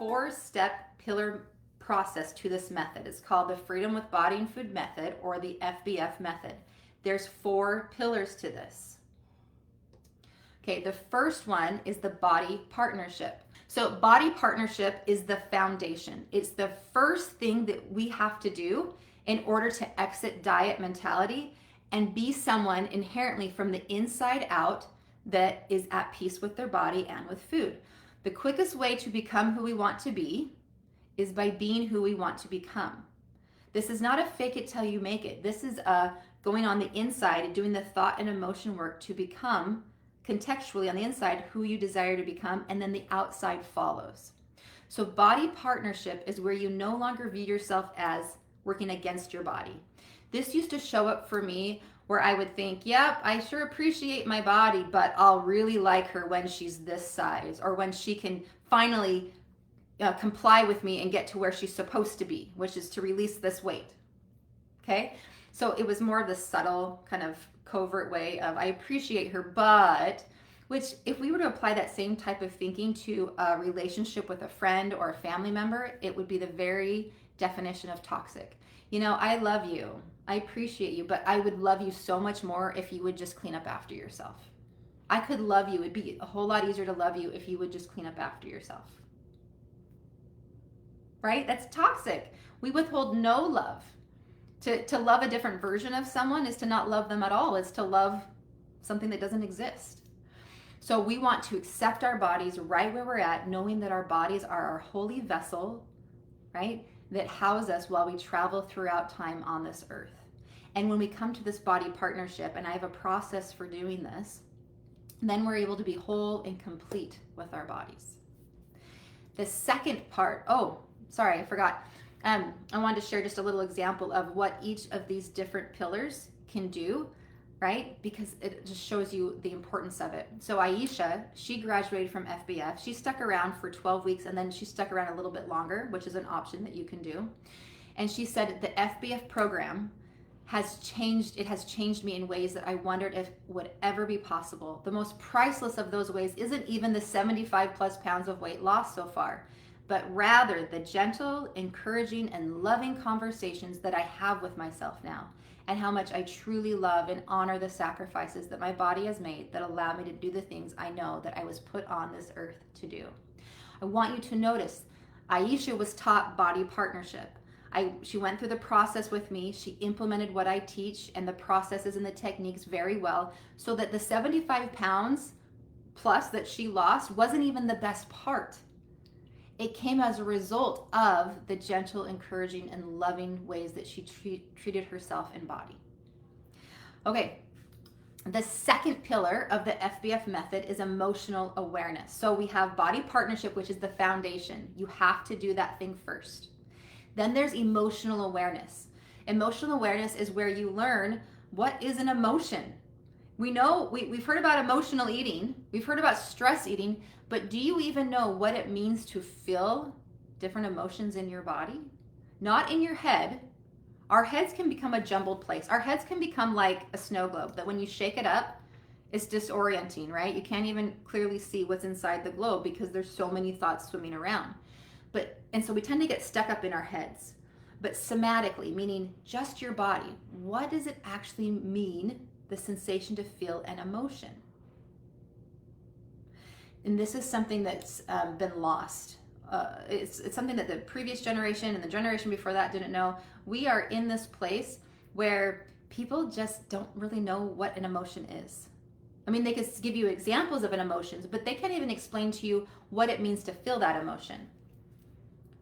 4-step pillar process to this method. It's called the Freedom with Body and Food method, or the FBF method. There's 4 pillars to this. Okay, the first one is the body partnership. So body partnership is the foundation. It's the first thing that we have to do in order to exit diet mentality and be someone inherently from the inside out that is at peace with their body and with food. The quickest way to become who we want to be is by being who we want to become. This is not a fake it till you make it. This is going on the inside and doing the thought and emotion work to become contextually on the inside who you desire to become, and then the outside follows. So body partnership is where you no longer view yourself as working against your body. This used to show up for me where I would think, yep, I sure appreciate my body, but I'll really like her when she's this size, or when she can finally comply with me and get to where she's supposed to be, which is to release this weight. Okay? So it was more of the subtle kind of covert way of I appreciate her, but, which if we were to apply that same type of thinking to a relationship with a friend or a family member, it would be the very definition of toxic. You know, I love you, I appreciate you, but I would love you so much more if you would just clean up after yourself. I could love you. It'd be a whole lot easier to love you if you would just clean up after yourself. Right? That's toxic. We withhold no love. To love a different version of someone is to not love them at all. It's to love something that doesn't exist. So we want to accept our bodies right where we're at, knowing that our bodies are our holy vessel, right? That house us while we travel throughout time on this earth. And when we come to this body partnership, and I have a process for doing this, then we're able to be whole and complete with our bodies. The second part, I forgot. I wanted to share just a little example of what each of these different pillars can do, right? Because it just shows you the importance of it. So Aisha, she graduated from FBF. She stuck around for 12 weeks, and then she stuck around a little bit longer, which is an option that you can do. And she said the FBF program has changed me in ways that I wondered if would ever be possible. The most priceless of those ways isn't even the 75 plus pounds of weight loss so far, but rather the gentle, encouraging, and loving conversations that I have with myself now, and how much I truly love and honor the sacrifices that my body has made that allow me to do the things I know that I was put on this earth to do. I want you to notice, Aisha was taught body partnership. She went through the process with me. She implemented what I teach and the processes and the techniques very well, so that the 75 pounds plus that she lost wasn't even the best part. It came as a result of the gentle, encouraging, and loving ways that she treated herself and body. Okay, the second pillar of the FBF method is emotional awareness. So we have body partnership, which is the foundation. You have to do that thing first. Then there's emotional awareness. Emotional awareness is where you learn what is an emotion. We know, we've heard about emotional eating, we've heard about stress eating, but do you even know what it means to feel different emotions in your body? Not in your head. Our heads can become a jumbled place. Our heads can become like a snow globe that when you shake it up, it's disorienting, right? You can't even clearly see what's inside the globe because there's so many thoughts swimming around. And so we tend to get stuck up in our heads. But somatically, meaning just your body, what does it actually mean, the sensation to feel an emotion? And this is something that's been lost. It's something that the previous generation and the generation before that didn't know. We are in this place where people just don't really know what an emotion is. I mean, they could give you examples of an emotion, but they can't even explain to you what it means to feel that emotion.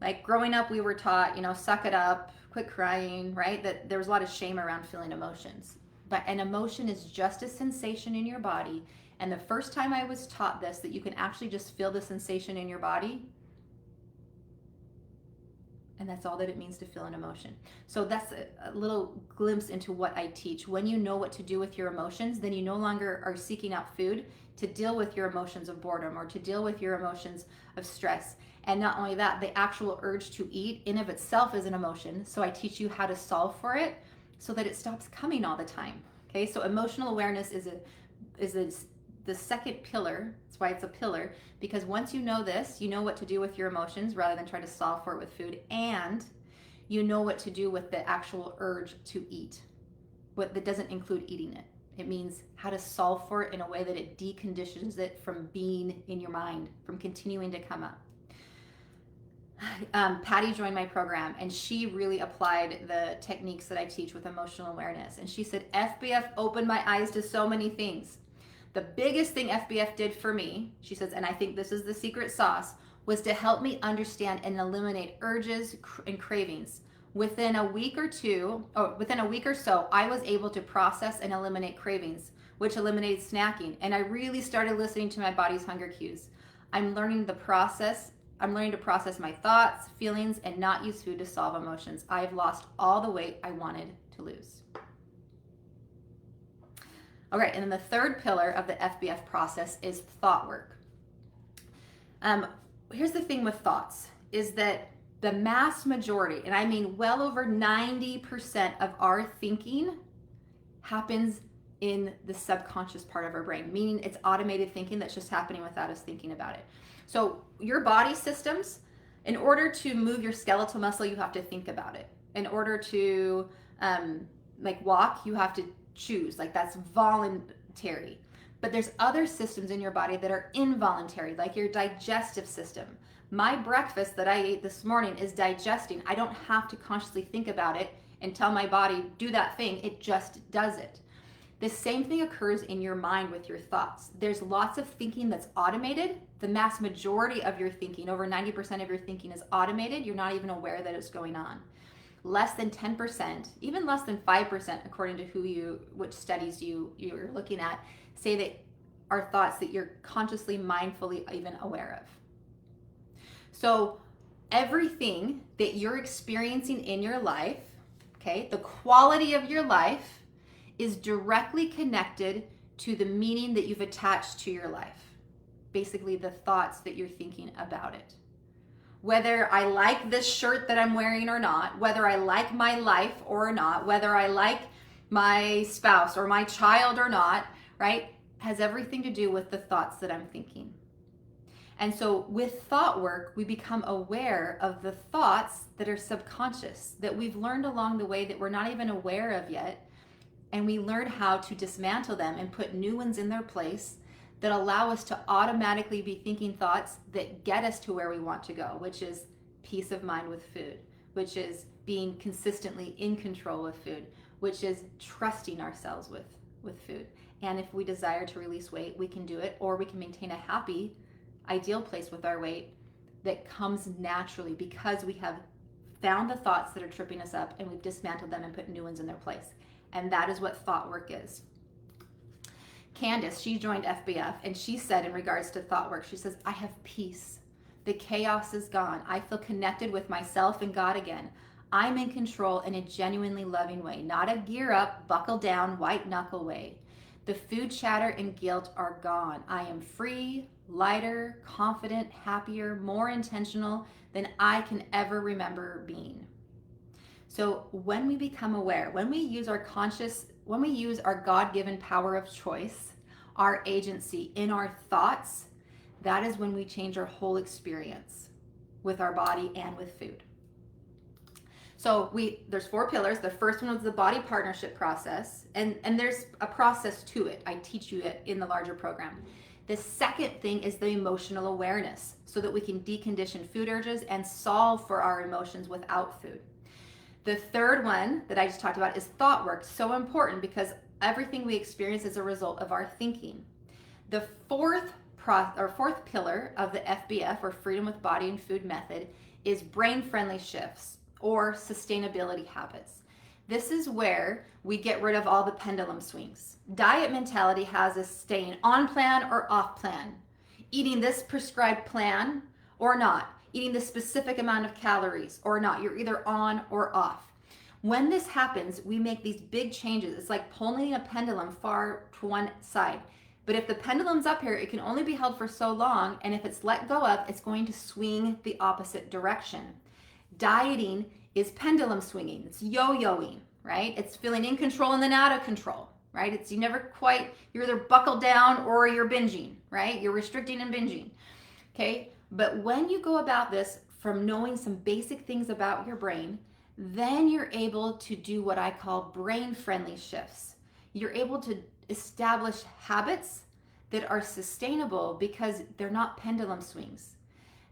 Like growing up, we were taught, suck it up, quit crying, right? That there was a lot of shame around feeling emotions. But an emotion is just a sensation in your body. And the first time I was taught this, that you can actually just feel the sensation in your body, and that's all that it means to feel an emotion. So that's a little glimpse into what I teach. When you know what to do with your emotions, then you no longer are seeking out food to deal with your emotions of boredom or to deal with your emotions of stress. And not only that, the actual urge to eat in of itself is an emotion. So I teach you how to solve for it so that it stops coming all the time. Okay, so emotional awareness is a the second pillar. That's why it's a pillar, because once you know this, you know what to do with your emotions rather than try to solve for it with food, and you know what to do with the actual urge to eat. What that doesn't include eating it. It means how to solve for it in a way that it deconditions it from being in your mind, from continuing to come up. Patty joined my program, and she really applied the techniques that I teach with emotional awareness. And she said, FBF opened my eyes to so many things. The biggest thing FBF did for me, she says, and I think this is the secret sauce, was to help me understand and eliminate urges and cravings. Within a week or so, I was able to process and eliminate cravings, which eliminated snacking. And I really started listening to my body's hunger cues. I'm learning to process my thoughts, feelings, and not use food to solve emotions. I've lost all the weight I wanted to lose. All right, and then the third pillar of the FBF process is thought work. Here's the thing with thoughts, is that the mass majority, and I mean well over 90% of our thinking happens in the subconscious part of our brain, meaning it's automated thinking that's just happening without us thinking about it. So your body systems, in order to move your skeletal muscle, you have to think about it. In order to walk, you have to choose, like that's voluntary. But there's other systems in your body that are involuntary, like your digestive system. My breakfast that I ate this morning is digesting. I don't have to consciously think about it and tell my body, do that thing. It just does it. The same thing occurs in your mind with your thoughts. There's lots of thinking that's automated. The mass majority of your thinking, over 90% of your thinking, is automated. You're not even aware that it's going on. Less than 10%, even less than 5%, according to which studies you're looking at, say that are thoughts that you're consciously, mindfully even aware of. So everything that you're experiencing in your life, okay, the quality of your life is directly connected to the meaning that you've attached to your life. Basically, the thoughts that you're thinking about it. Whether I like this shirt that I'm wearing or not, whether I like my life or not, whether I like my spouse or my child or not, right, has everything to do with the thoughts that I'm thinking. And so with thought work, we become aware of the thoughts that are subconscious, that we've learned along the way that we're not even aware of yet. And we learn how to dismantle them and put new ones in their place that allow us to automatically be thinking thoughts that get us to where we want to go, which is peace of mind with food, which is being consistently in control with food, which is trusting ourselves with food. And if we desire to release weight, we can do it, or we can maintain a happy, ideal place with our weight that comes naturally because we have found the thoughts that are tripping us up and we've dismantled them and put new ones in their place. And that is what thought work is. Candace, she joined FBF, and she said in regards to thought work, she says, I have peace. The chaos is gone. I feel connected with myself and God again. I'm in control in a genuinely loving way, not a gear up, buckle down, white knuckle way. The food chatter and guilt are gone. I am free, lighter, confident, happier, more intentional than I can ever remember being. So when we become aware, when we use our God-given power of choice, our agency in our thoughts, that is when we change our whole experience with our body and with food. So there's 4 pillars. The first one was the body partnership process, and there's a process to it. I teach you it in the larger program. The second thing is the emotional awareness, so that we can decondition food urges and solve for our emotions without food. The third one that I just talked about is thought work. So important because everything we experience is a result of our thinking. The fourth pillar of the FBF, or Freedom with Body and Food method, is brain-friendly shifts or sustainability habits. This is where we get rid of all the pendulum swings. Diet mentality has us staying on plan or off plan, eating this prescribed plan or not, eating the specific amount of calories or not. You're either on or off. When this happens, we make these big changes. It's like pulling a pendulum far to one side. But if the pendulum's up here, it can only be held for so long, and if it's let go of, it's going to swing the opposite direction. Dieting is pendulum swinging. It's yo-yoing, right? It's feeling in control and then out of control, right? It's you never quite, you're either buckled down or you're binging, right? You're restricting and binging, okay? But when you go about this from knowing some basic things about your brain, then you're able to do what I call brain-friendly shifts. You're able to establish habits that are sustainable because they're not pendulum swings.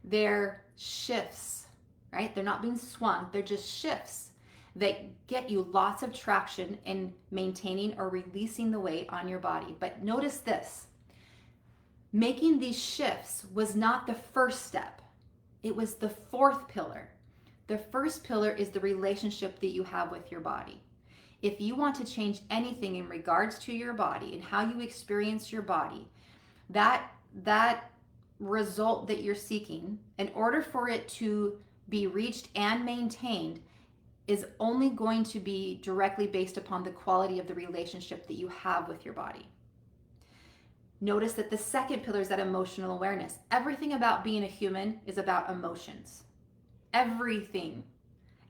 They're shifts, right? They're not being swung, they're just shifts that get you lots of traction in maintaining or releasing the weight on your body. But notice this, making these shifts was not the first step. It was the fourth pillar. The first pillar is the relationship that you have with your body. If you want to change anything in regards to your body and how you experience your body, that result that you're seeking, in order for it to be reached and maintained, is only going to be directly based upon the quality of the relationship that you have with your body. Notice that the second pillar is that emotional awareness. Everything about being a human is about emotions. Everything.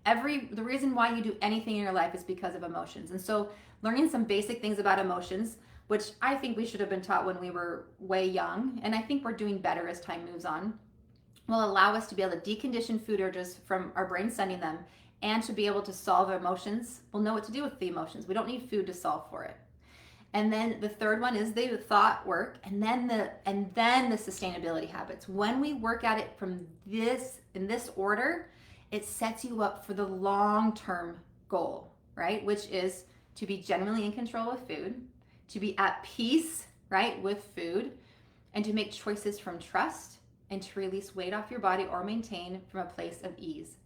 The reason why you do anything in your life is because of emotions. And so learning some basic things about emotions, which I think we should have been taught when we were way young, and I think we're doing better as time moves on, will allow us to be able to decondition food urges from our brain sending them, and to be able to solve emotions. We'll know what to do with the emotions. We don't need food to solve for it. And then the third one is the thought work, and then the sustainability habits. When we work at it from in this order, it sets you up for the long-term goal, right? Which is to be genuinely in control of food, to be at peace, right, with food, and to make choices from trust, and to release weight off your body or maintain from a place of ease.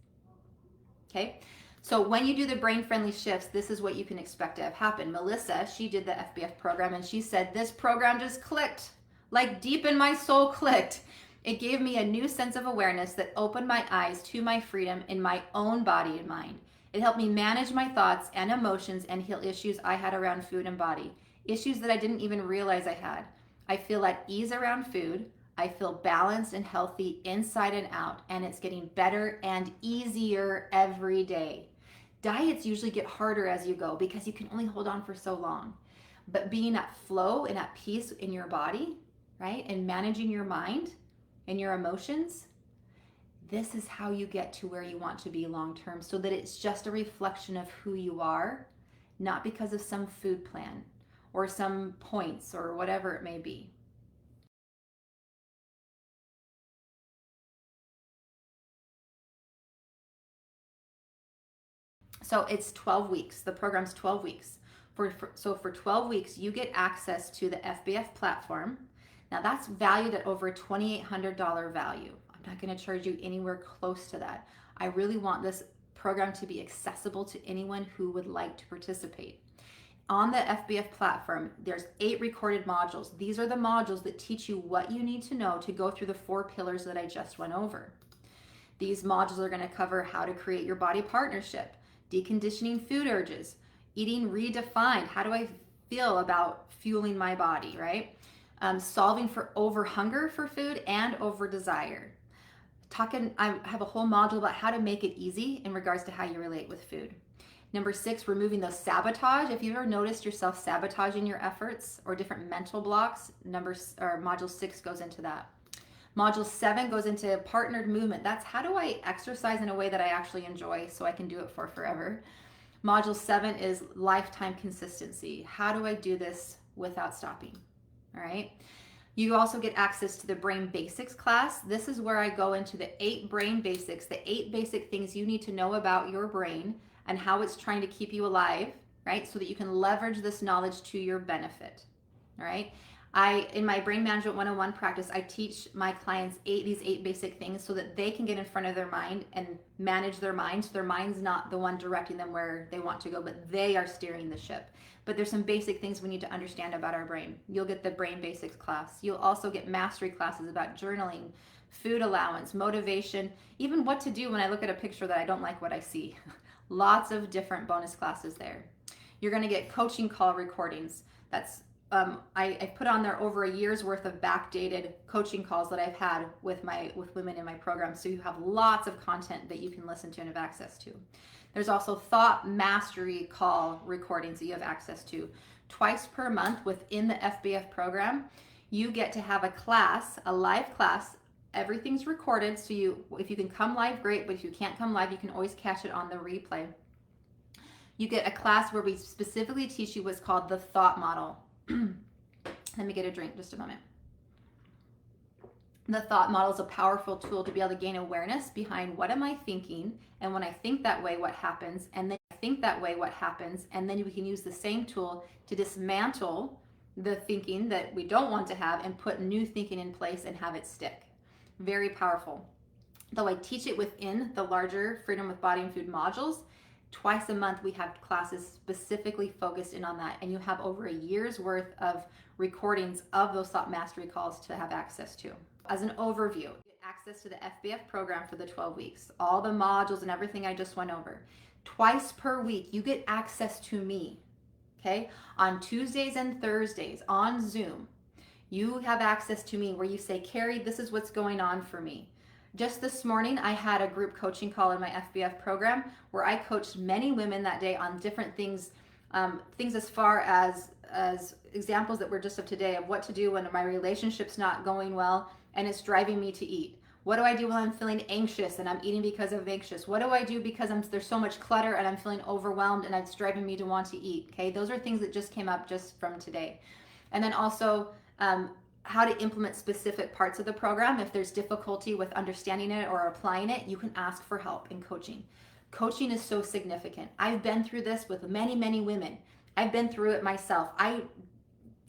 Okay? So when you do the brain-friendly shifts, this is what you can expect to have happen. Melissa, she did the FBF program, and she said, this program just clicked, like deep in my soul clicked. It gave me a new sense of awareness that opened my eyes to my freedom in my own body and mind. It helped me manage my thoughts and emotions and heal issues I had around food and body, issues that I didn't even realize I had. I feel at ease around food. I feel balanced and healthy inside and out, and it's getting better and easier every day. Diets usually get harder as you go because you can only hold on for so long. But being at flow and at peace in your body, right, and managing your mind and your emotions, this is how you get to where you want to be long term, so that it's just a reflection of who you are, not because of some food plan or some points or whatever it may be. So it's 12 weeks. The program's 12 weeks. So for 12 weeks, you get access to the FBF platform. Now that's valued at over a $2,800 value. I'm not going to charge you anywhere close to that. I really want this program to be accessible to anyone who would like to participate. On the FBF platform, there's 8 recorded modules. These are the modules that teach you what you need to know to go through the 4 pillars that I just went over. These modules are going to cover how to create your body partnership, deconditioning food urges, eating redefined. How do I feel about fueling my body, right? Solving for over hunger for food and over desire. I have a whole module about how to make it easy in regards to how you relate with food. Number 6, removing the sabotage. If you've ever noticed yourself sabotaging your efforts or different mental blocks, module 6 goes into that. Module 7 goes into partnered movement. That's how do I exercise in a way that I actually enjoy so I can do it for forever. Module 7 is lifetime consistency. How do I do this without stopping? All right. You also get access to the Brain Basics class. This is where I go into the 8 brain basics, the 8 basic things you need to know about your brain and how it's trying to keep you alive, right? So that you can leverage this knowledge to your benefit. All right. In my Brain Management 101 practice, I teach my clients these 8 basic things so that they can get in front of their mind and manage their mind. So their mind's not the one directing them where they want to go, but they are steering the ship. But there's some basic things we need to understand about our brain. You'll get the Brain Basics class. You'll also get mastery classes about journaling, food allowance, motivation, even what to do when I look at a picture that I don't like what I see. Lots of different bonus classes there. You're going to get coaching call recordings. That's I put on there over a year's worth of backdated coaching calls that I've had with women in my program, so you have lots of content that you can listen to and have access to. There's also thought mastery call recordings that you have access to. twice per month within the FBF program, you get to have a class, a live class. Everything's recorded, so if you can come live, great, but if you can't come live, you can always catch it on the replay. You get a class where we specifically teach you what's called the thought model. Let me get a drink, just a moment. The thought model is a powerful tool to be able to gain awareness behind what am I thinking, and when I think that way, what happens, and then I think that way, what happens, and then we can use the same tool to dismantle the thinking that we don't want to have and put new thinking in place and have it stick. Very powerful. Though I teach it within the larger Freedom with Body and Food modules, twice a month we have classes specifically focused in on that, and you have over a year's worth of recordings of those thought mastery calls to have access to. As an overview, you get access to the FBF program for the 12 weeks, all the modules and everything I just went over. Twice per week, you get access to me, okay? On Tuesdays and Thursdays on Zoom, you have access to me where you say, Carrie, this is what's going on for me. Just this morning, I had a group coaching call in my FBF program where I coached many women that day on different things, things as far as examples that were just of today of what to do when my relationship's not going well and it's driving me to eat. What do I do when I'm feeling anxious and I'm eating because I'm anxious? What do I do because there's so much clutter and I'm feeling overwhelmed and it's driving me to want to eat? Okay, those are things that just came up just from today. And then also how to implement specific parts of the program. If there's difficulty with understanding it or applying it, you can ask for help in coaching. Coaching is so significant. I've been through this with many, many women. I've been through it myself. I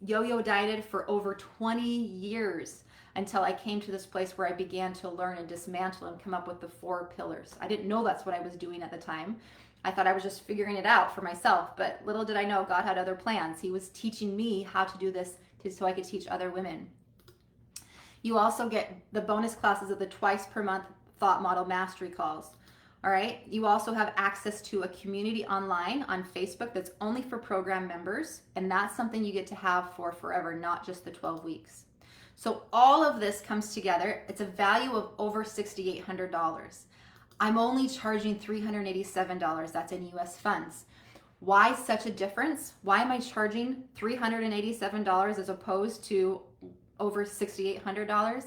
yo-yo dieted for over 20 years until I came to this place where I began to learn and dismantle and come up with the 4 pillars. I didn't know that's what I was doing at the time. I thought I was just figuring it out for myself, but little did I know God had other plans. He was teaching me how to do this so I could teach other women. You also get the bonus classes of the twice per month thought model mastery calls. All right. You also have access to a community online on Facebook that's only for program members. And that's something you get to have for forever, not just the 12 weeks. So all of this comes together. It's a value of over $6,800. I'm only charging $387. That's in US funds. Why such a difference? Why am I charging $387 as opposed to over $6,800?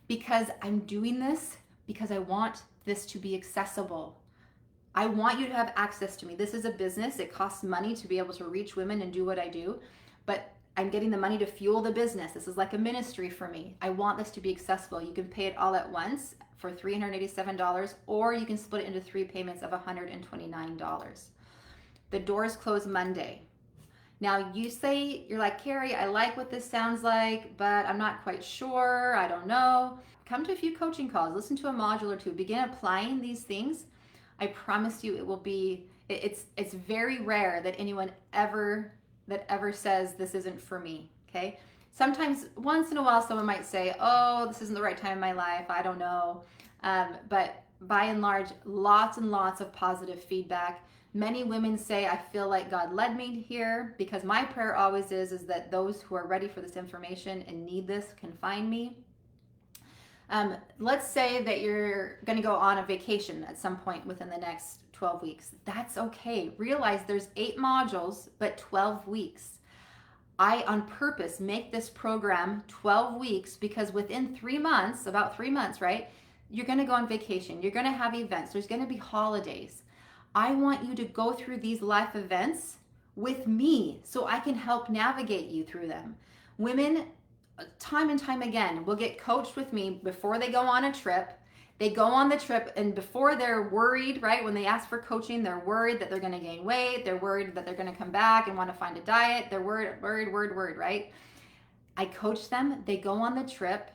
Because I'm doing this because I want this to be accessible. I want you to have access to me. This is a business. It costs money to be able to reach women and do what I do, but I'm getting the money to fuel the business. This is like a ministry for me. I want this to be accessible. You can pay it all at once for $387, or you can split it into 3 payments of $129. The doors close Monday. Now you say, you're like, Carrie, I like what this sounds like, but I'm not quite sure. I don't know. Come to a few coaching calls, listen to a module or 2, begin applying these things. I promise you it will be, it's very rare that anyone ever says this isn't for me, okay? Sometimes, once in a while, someone might say, oh, this isn't the right time in my life, I don't know. But by and large, lots and lots of positive feedback. Many women say, I feel like God led me here, because my prayer always is that those who are ready for this information and need this can find me. Let's say that you're going to go on a vacation at some point within the next 12 weeks. That's okay. Realize there's 8 modules, but 12 weeks. I, on purpose, make this program 12 weeks because within 3 months, about 3 months, right? You're going to go on vacation. You're going to have events. There's going to be holidays. I want you to go through these life events with me so I can help navigate you through them. Women, time and time again, will get coached with me before they go on a trip. They go on the trip, and before they're worried, right? When they ask for coaching, they're worried that they're going to gain weight. They're worried that they're going to come back and want to find a diet. They're worried, right? I coach them. They go on the trip.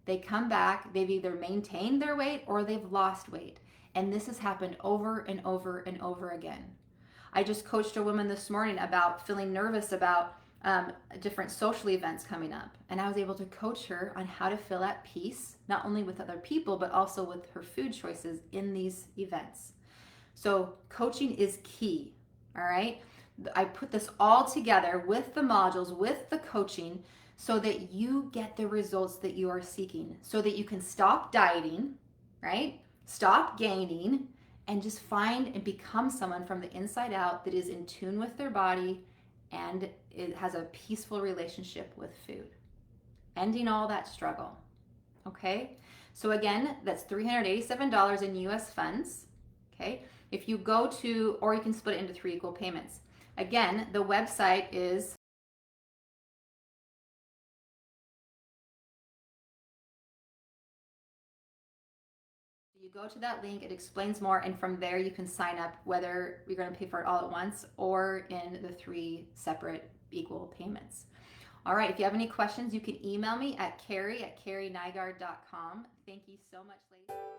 They come back. They've either maintained their weight or they've lost weight. And this has happened over and over and over again. I just coached a woman this morning about feeling nervous about different social events coming up. And I was able to coach her on how to feel at peace, not only with other people, but also with her food choices in these events. So coaching is key, all right? I put this all together with the modules, with the coaching, so that you get the results that you are seeking, so that you can stop dieting, right? Stop gaining, and just find and become someone from the inside out that is in tune with their body and it has a peaceful relationship with food, ending all that struggle. Okay, so again, that's $387 in US funds. Okay, if you go to, or you can split it into 3 equal payments. Again, the website is you go to that link, it explains more, and from there you can sign up whether you're going to pay for it all at once or in the 3 separate equal payments. All right, if you have any questions, you can email me at carrie@carrienygaard.com. Thank you so much, ladies.